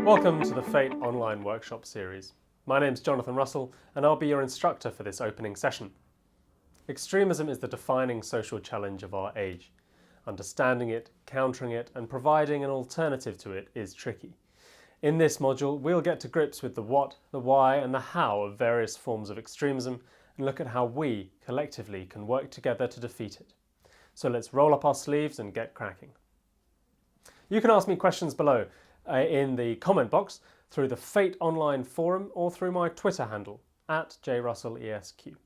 Welcome to the Fate Online Workshop series. My name's Jonathan Russell and I'll be your instructor for this opening session. Extremism is the defining social challenge of our age. Understanding it, countering it and providing an alternative to it is tricky. In this module we'll get to grips with the what, the why and the how of various forms of extremism and look at how we, collectively, can work together to defeat it. So let's roll up our sleeves and get cracking. You can ask me questions below in the comment box, through the Fate Online forum or through my Twitter handle, @jrussellesq.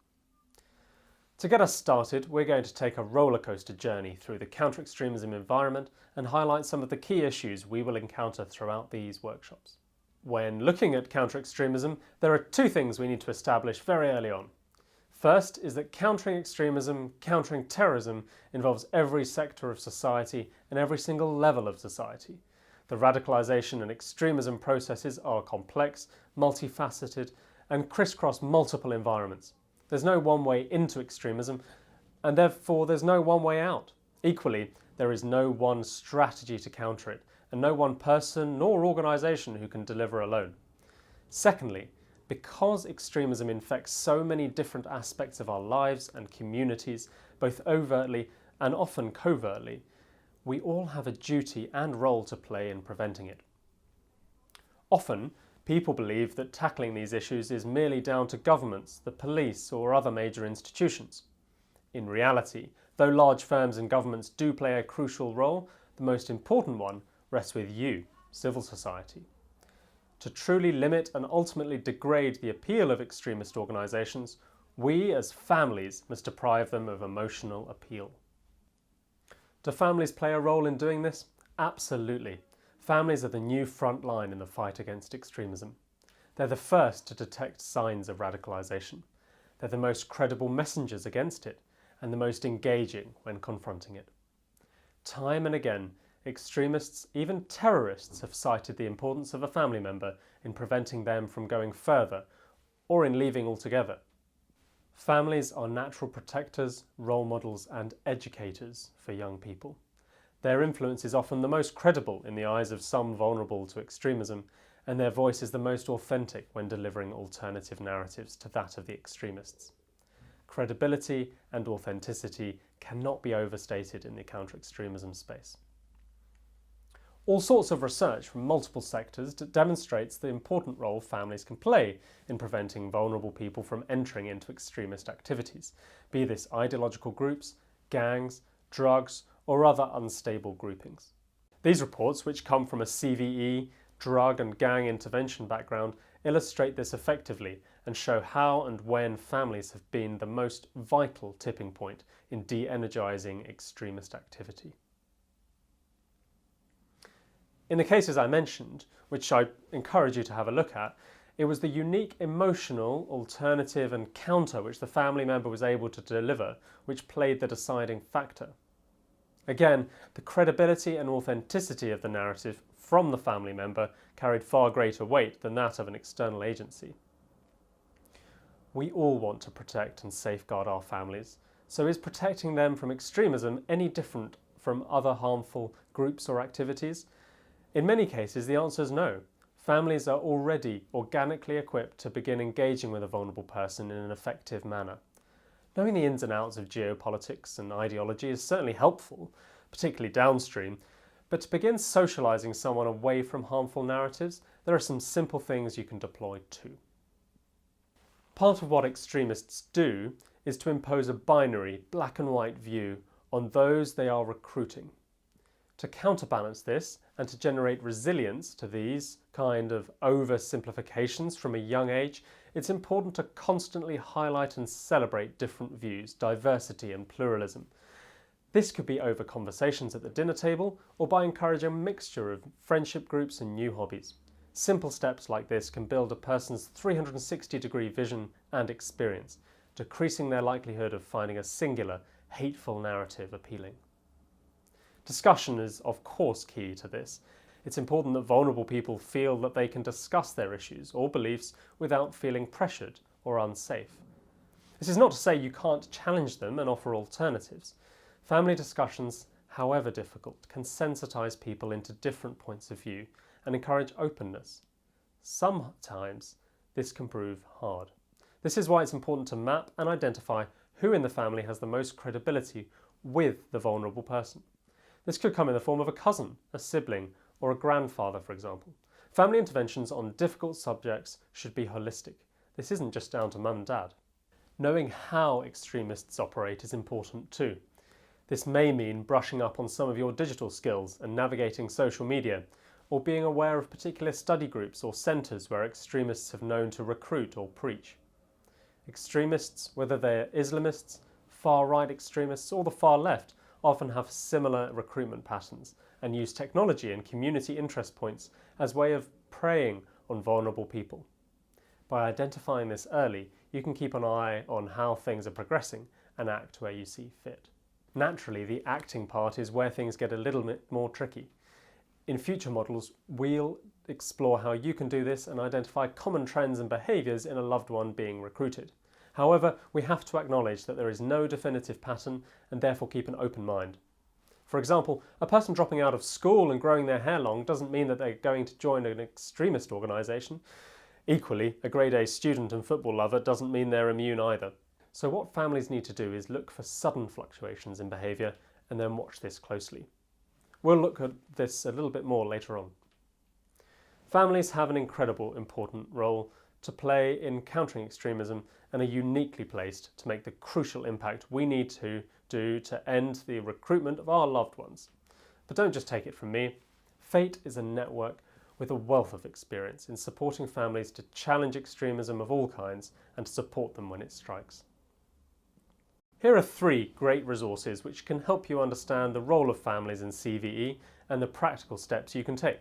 To get us started, we're going to take a rollercoaster journey through the counter-extremism environment and highlight some of the key issues we will encounter throughout these workshops. When looking at counter-extremism, there are two things we need to establish very early on. First is that countering extremism, countering terrorism, involves every sector of society and every single level of society. The radicalisation and extremism processes are complex, multifaceted, and crisscross multiple environments. There's no one way into extremism, and therefore there's no one way out. Equally, there is no one strategy to counter it, and no one person nor organisation who can deliver alone. Secondly, because extremism infects so many different aspects of our lives and communities, both overtly and often covertly, we all have a duty and role to play in preventing it. Often, people believe that tackling these issues is merely down to governments, the police or other major institutions. In reality, though large firms and governments do play a crucial role, the most important one rests with you, civil society. To truly limit and ultimately degrade the appeal of extremist organisations, we as families must deprive them of emotional appeal. Do families play a role in doing this? Absolutely. Families are the new front line in the fight against extremism. They're the first to detect signs of radicalisation. They're the most credible messengers against it and the most engaging when confronting it. Time and again, extremists, even terrorists, have cited the importance of a family member in preventing them from going further or in leaving altogether. Families are natural protectors, role models and educators for young people. Their influence is often the most credible in the eyes of some vulnerable to extremism, and their voice is the most authentic when delivering alternative narratives to that of the extremists. Credibility and authenticity cannot be overstated in the counter-extremism space. All sorts of research from multiple sectors demonstrates the important role families can play in preventing vulnerable people from entering into extremist activities, be this ideological groups, gangs, drugs, or other unstable groupings. These reports, which come from a CVE, drug and gang intervention background, illustrate this effectively and show how and when families have been the most vital tipping point in de-energising extremist activity. In the cases I mentioned, which I encourage you to have a look at, it was the unique emotional, alternative and counter which the family member was able to deliver which played the deciding factor. Again, the credibility and authenticity of the narrative from the family member carried far greater weight than that of an external agency. We all want to protect and safeguard our families, so is protecting them from extremism any different from other harmful groups or activities? In many cases, the answer is no. Families are already organically equipped to begin engaging with a vulnerable person in an effective manner. Knowing the ins and outs of geopolitics and ideology is certainly helpful, particularly downstream, but to begin socialising someone away from harmful narratives, there are some simple things you can deploy too. Part of what extremists do is to impose a binary, black and white view on those they are recruiting. To counterbalance this and to generate resilience to these kind of oversimplifications from a young age, it's important to constantly highlight and celebrate different views, diversity and pluralism. This could be over conversations at the dinner table or by encouraging a mixture of friendship groups and new hobbies. Simple steps like this can build a person's 360-degree vision and experience, decreasing their likelihood of finding a singular, hateful narrative appealing. Discussion is, of course, key to this. It's important that vulnerable people feel that they can discuss their issues or beliefs without feeling pressured or unsafe. This is not to say you can't challenge them and offer alternatives. Family discussions however difficult, can sensitise people into different points of view and encourage openness. Sometimes this can prove hard. This is why it's important to map and identify who in the family has the most credibility with the vulnerable person. This could come in the form of a cousin, a sibling, or a grandfather, for example. Family interventions on difficult subjects should be holistic. This isn't just down to mum and dad. Knowing how extremists operate is important too. This may mean brushing up on some of your digital skills and navigating social media, or being aware of particular study groups or centres where extremists have known to recruit or preach. Extremists, whether they're Islamists, far-right extremists or the far left, often have similar recruitment patterns and use technology and community interest points as a way of preying on vulnerable people. By identifying this early, you can keep an eye on how things are progressing and act where you see fit. Naturally, the acting part is where things get a little bit more tricky. In future models, we'll explore how you can do this and identify common trends and behaviours in a loved one being recruited. However, we have to acknowledge that there is no definitive pattern and therefore keep an open mind. For example, a person dropping out of school and growing their hair long doesn't mean that they're going to join an extremist organisation. Equally, a grade A student and football lover doesn't mean they're immune either. So what families need to do is look for sudden fluctuations in behaviour and then watch this closely. We'll look at this a little bit more later on. Families have an incredible important role to play in countering extremism and are uniquely placed to make the crucial impact we need to do to end the recruitment of our loved ones. But don't just take it from me. Fate is a network with a wealth of experience in supporting families to challenge extremism of all kinds and to support them when it strikes. Here are 3 great resources which can help you understand the role of families in CVE and the practical steps you can take.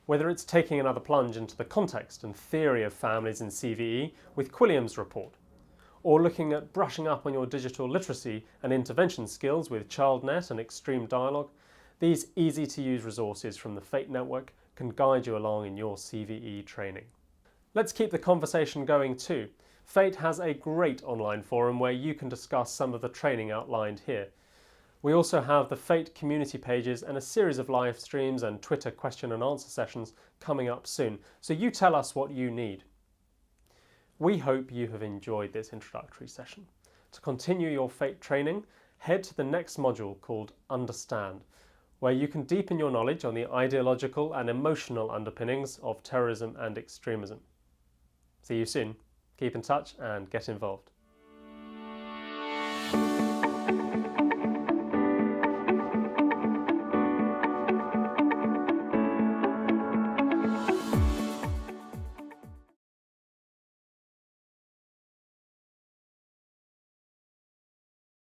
Whether it's taking another plunge into the context and theory of families in CVE with Quilliam's report, or looking at brushing up on your digital literacy and intervention skills with ChildNet and Extreme Dialogue, these easy-to-use resources from the Fate Network can guide you along in your CVE training. Let's keep the conversation going too. Fate has a great online forum where you can discuss some of the training outlined here. We also have the Fate community pages and a series of live streams and Twitter question and answer sessions coming up soon, so you tell us what you need. We hope you have enjoyed this introductory session. To continue your Fate training, head to the next module called Understand, where you can deepen your knowledge on the ideological and emotional underpinnings of terrorism and extremism. See you soon. Keep in touch and get involved.